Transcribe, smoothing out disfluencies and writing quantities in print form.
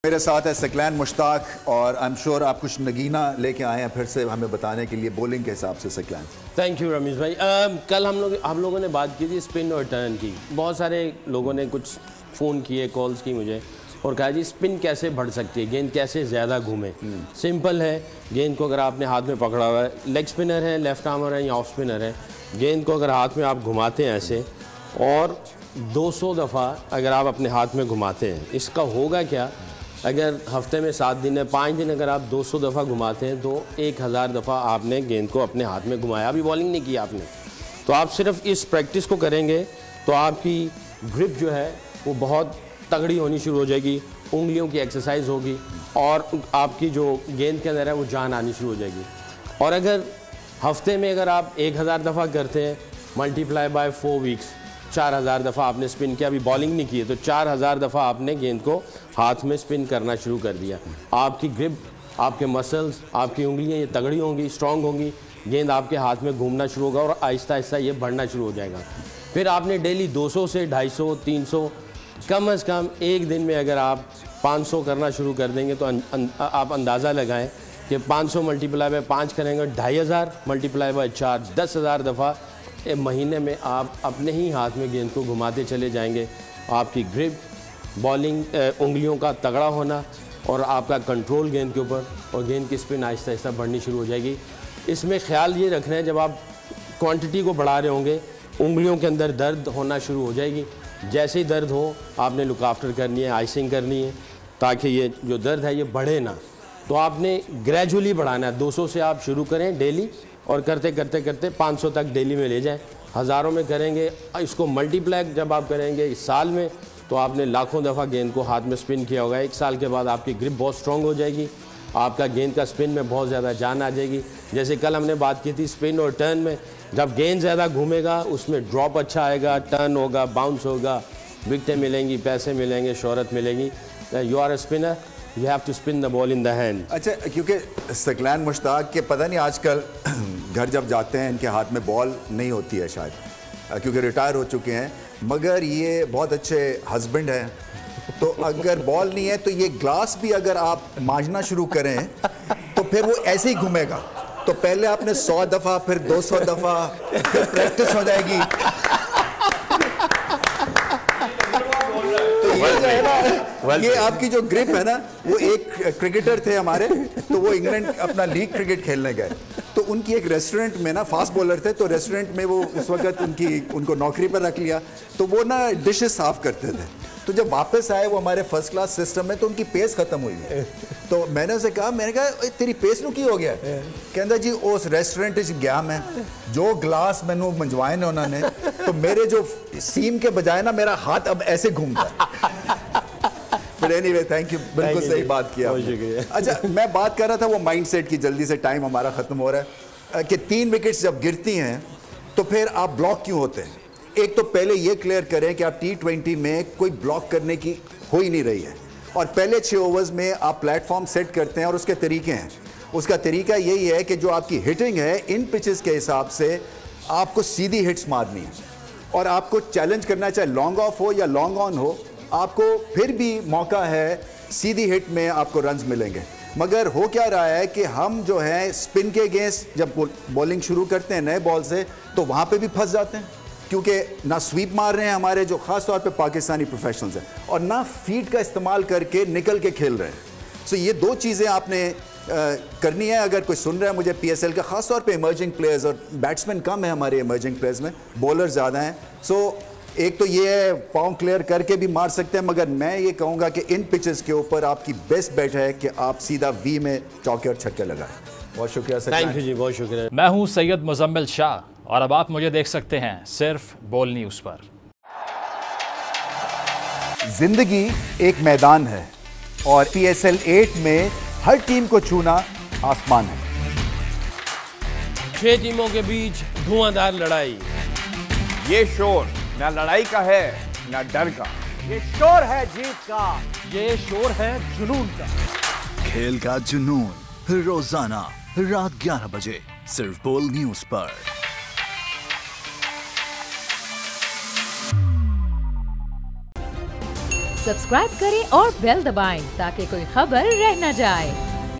मेरे साथ है सकलैन मुश्ताक और आई एम श्योर आप कुछ नगीना लेके आए हैं फिर से हमें बताने के लिए बॉलिंग के हिसाब से। सकलैन, थैंक यू रमीश भाई। कल हम लोगों ने बात की थी स्पिन और टर्न की। बहुत सारे लोगों ने कुछ फ़ोन किए, कॉल्स की मुझे और कहा जी स्पिन कैसे बढ़ सकती है, गेंद कैसे ज़्यादा घूमे। सिंपल है, गेंद को अगर आपने हाथ में पकड़ा हुआ है, लेग स्पिनर है, लेफ्ट आर्मर है या ऑफ स्पिनर है, गेंद को अगर हाथ में आप घुमाते हैं ऐसे और 200 दफ़ा अगर आप अपने हाथ में घुमाते हैं, इसका होगा क्या, अगर हफ्ते में 7 दिन है, 5 दिन अगर आप 200 दफ़ा घुमाते हैं तो 1000 दफ़ा आपने गेंद को अपने हाथ में घुमाया। अभी बॉलिंग नहीं की आपने, तो आप सिर्फ इस प्रैक्टिस को करेंगे तो आपकी ग्रिप जो है वो बहुत तगड़ी होनी शुरू हो जाएगी, उंगलियों की एक्सरसाइज होगी और आपकी जो गेंद के अंदर है वो जान आनी शुरू हो जाएगी। और अगर हफ्ते में अगर आप 1000 दफ़ा करते हैं, मल्टीप्लाई बाय 4 वीक्स, 4000 दफ़ा आपने स्पिन किया, अभी बॉलिंग नहीं की है तो 4000 दफ़ा आपने गेंद को हाथ में स्पिन करना शुरू कर दिया। आपकी ग्रिप, आपके मसल्स, आपकी उंगलियां ये तगड़ी होंगी, स्ट्रांग होंगी, गेंद आपके हाथ में घूमना शुरू होगा और आहिस्ता आहिस्ता ये बढ़ना शुरू हो जाएगा। फिर आपने डेली 200 से 250, 300, कम अज़ कम एक दिन में अगर आप 500 करना शुरू कर देंगे तो आप अंदाज़ा लगाएं कि 500 मल्टीप्लाई बाय 5 करेंगे, 2500 मल्टीप्लाई बाय 4, 10,000 दफ़ा महीने में आप अपने ही हाथ में गेंद को घुमाते चले जाएंगे। आपकी ग्रिप, बॉलिंग, उंगलियों का तगड़ा होना और आपका कंट्रोल गेंद के ऊपर और गेंद की स्पिन आहिस्ता आहिस्ता बढ़नी शुरू हो जाएगी। इसमें ख्याल ये रखना है, जब आप क्वांटिटी को बढ़ा रहे होंगे उंगलियों के अंदर दर्द होना शुरू हो जाएगी। जैसे ही दर्द हो आपने लुक आफ्टर करनी है, आइसिंग करनी है ताकि ये जो दर्द है ये बढ़े ना। तो आपने ग्रेजुअली बढ़ाना है, 200 से आप शुरू करें डेली और करते करते करते 500 तक डेली में ले जाएं, हज़ारों में करेंगे। इसको मल्टीप्लाई जब आप करेंगे इस साल में तो आपने लाखों दफ़ा गेंद को हाथ में स्पिन किया होगा। 1 साल के बाद आपकी ग्रिप बहुत स्ट्रॉन्ग हो जाएगी, आपका गेंद का स्पिन में बहुत ज़्यादा जान आ जाएगी। जैसे कल हमने बात की थी स्पिन और टर्न में, जब गेंद ज़्यादा घूमेगा उसमें ड्रॉप अच्छा आएगा, टर्न होगा, बाउंस होगा, विकटें मिलेंगी, पैसे मिलेंगे, शोहरत मिलेगी। You are a spinner, you have to spin the ball in the hand. अच्छा, क्योंकि सकलैन मुश्ताक के पता नहीं आजकल घर जब जाते हैं इनके हाथ में बॉल नहीं होती है शायद, क्योंकि रिटायर हो चुके हैं, मगर ये बहुत अच्छे हस्बैंड हैं। तो अगर बॉल नहीं है तो ये ग्लास भी अगर आप मांजना शुरू करें तो फिर वो ऐसे ही घूमेगा। तो पहले आपने 100 दफ़ा, फिर 200 दफ़ा, फिर प्रैक्टिस हो जाएगी। तो ये जो है ना, ये आपकी जो ग्रिप है ना, वो एक क्रिकेटर थे हमारे, तो वो इंग्लैंड अपना लीग क्रिकेट खेलने गए, तो उनकी एक रेस्टोरेंट में ना, फास्ट बॉलर थे, तो रेस्टोरेंट में वो उस वक्त उनको नौकरी पर रख लिया, तो वो ना डिशेस साफ करते थे। तो जब वापस आए वो हमारे फर्स्ट क्लास सिस्टम में, तो उनकी पेस खत्म हुई है। तो मैंने उसे कहा, तेरी पेस नु की हो गया? कहता जी उस रेस्टोरेंट गया मैं, जो ग्लास मैनू मंजवाए ने उन्होंने, तो मेरे जो सीम के बजाय ना मेरा हाथ अब ऐसे घूमता है। But anyway, thank you, बिल्कुल सही बात किया। अच्छा, मैं बात कर रहा था वो माइंडसेट की, जल्दी से टाइम हमारा ख़त्म हो रहा है, कि 3 विकेट्स जब गिरती हैं तो फिर आप ब्लॉक क्यों होते हैं। एक तो पहले ये क्लियर करें कि आप T20 में कोई ब्लॉक करने की हो ही नहीं रही है, और पहले 6 ओवर्स में आप प्लेटफॉर्म सेट करते हैं और उसके तरीके हैं। उसका तरीका यही है कि जो आपकी हिटिंग है इन पिचेस के हिसाब से आपको सीधी हिट्स मारनी है, और आपको चैलेंज करना, चाहे लॉन्ग ऑफ हो या लॉन्ग ऑन हो, आपको फिर भी मौका है सीधी हिट में आपको रन्स मिलेंगे। मगर हो क्या रहा है कि हम जो है स्पिन के अगेंस्ट जब बॉलिंग शुरू करते हैं नए बॉल से, तो वहाँ पे भी फंस जाते हैं, क्योंकि ना स्वीप मार रहे हैं हमारे जो ख़ास तौर पे पाकिस्तानी प्रोफेशनल्स हैं, और ना फीट का इस्तेमाल करके निकल के खेल रहे हैं। सो ये 2 चीज़ें आपने करनी है। अगर कोई सुन रहा है मुझे PSL का, ख़ास तौर पे इमर्जिंग प्लेयर्स, और बैट्समैन कम है हमारे इमर्जिंग प्लेयर्स में, बॉलर ज़्यादा हैं। सो एक तो ये है पाँव क्लियर करके भी मार सकते हैं, मगर मैं ये कहूँगा कि इन पिचेस के ऊपर आपकी बेस्ट बेट है कि आप सीधा V में चौके और छक्के लगाएं। बहुत शुक्रिया सर। थैंक यू जी, बहुत शुक्रिया। मैं हूँ सैयद मुजम्मिल शाह और अब आप मुझे देख सकते हैं सिर्फ बोल न्यूज़ पर। जिंदगी एक मैदान है और PSL 8 में हर टीम को छूना आसमान है। 6 टीमों के बीच धुआंधार लड़ाई। ये शोर ना लड़ाई का है ना डर का, ये शोर है जीत का, ये शोर है जुनून का। खेल का जुनून रोजाना रात 11 बजे सिर्फ बोल न्यूज़ पर। सब्सक्राइब करें और बेल दबाएं ताकि कोई खबर रह न जाए।